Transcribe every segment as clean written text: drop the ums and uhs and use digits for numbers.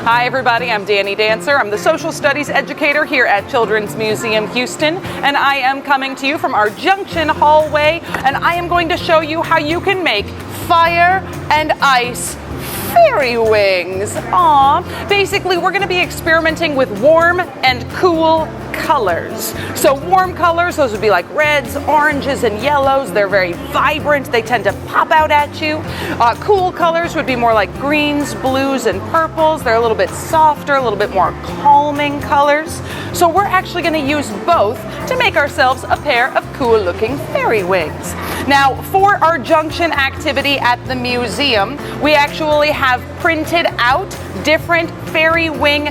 Hi everybody, I'm Danny Dancer. I'm the social studies educator here at Children's Museum Houston, and I am coming to you from our junction hallway, and I am going to show you how you can make fire and ice fairy wings. Aww. Basically, we're going to be experimenting with warm and cool colors. So warm colors, those would be like reds, oranges, and yellows. They're very vibrant. They tend to pop out at you. Cool colors would be more like greens, blues, and purples. They're a little bit softer, a little bit more calming colors. So we're actually going to use both to make ourselves a pair of cool looking fairy wings. Now, for our junction activity at the museum, we actually have printed out different fairy wing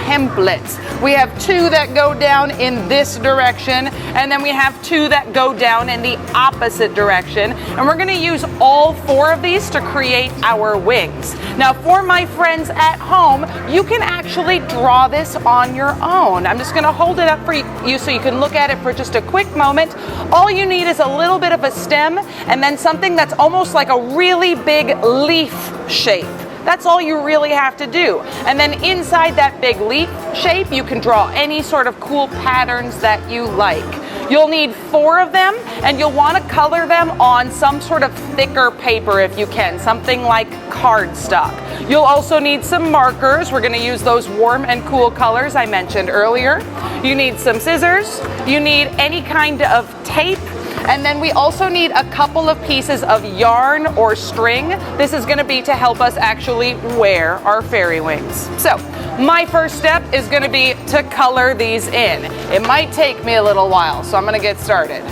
templates. We have two that go down in this direction, and then we have two that go down in the opposite direction. And we're going to use all four of these to create our wings. Now, for my friends at home, you can actually draw this on your own. I'm just going to hold it up for you so you can look at it for just a quick moment. All you need is a little bit of a stem and then something that's almost like a really big leaf shape. That's all you really have to do. And then inside that big leaf shape, you can draw any sort of cool patterns that you like. You'll need 4 of them, and you'll want to color them on some sort of thicker paper if you can, something like cardstock. You'll also need some markers. We're going to use those warm and cool colors I mentioned earlier. You need some scissors. You need any kind of tape. And then we also need a couple of pieces of yarn or string. This is going to be to help us actually wear our fairy wings. So my first step is going to be to color these in. It might take me a little while, so I'm going to get started.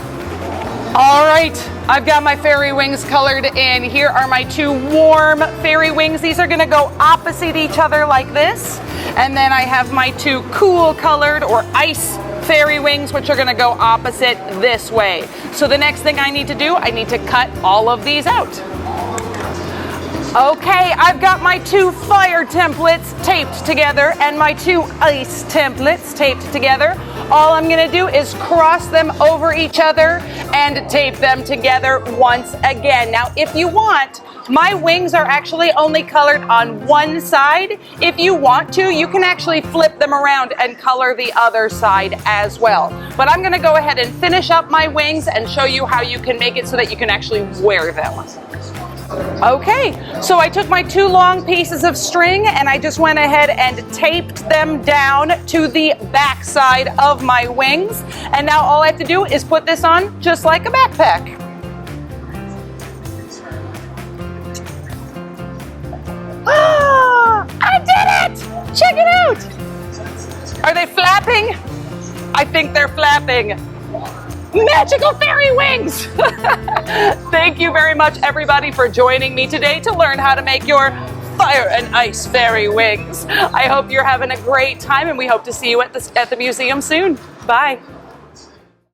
All right, I've got my fairy wings colored in. Here are my 2 warm fairy wings. These are going to go opposite each other like this. And then I have my 2 cool colored or ice fairy wings, which are going to go opposite this way. So the next thing I need to do, I need to cut all of these out. Okay, I've got my 2 fire templates taped together and my 2 ice templates taped together. All I'm going to do is cross them over each other and tape them together once again. Now, if you want, my wings are actually only colored on one side. If you want to, you can actually flip them around and color the other side as well. But I'm going to go ahead and finish up my wings and show you how you can make it so that you can actually wear them. Okay, so I took my 2 long pieces of string and I just went ahead and taped them down to the back side of my wings. And now all I have to do is put this on just like a backpack. Ah, I did it! Check it out! Are they flapping? I think they're flapping. Magical fairy wings! Thank you very much, everybody, for joining me today to learn how to make your fire and ice fairy wings. I hope you're having a great time, and we hope to see you at the museum soon. Bye.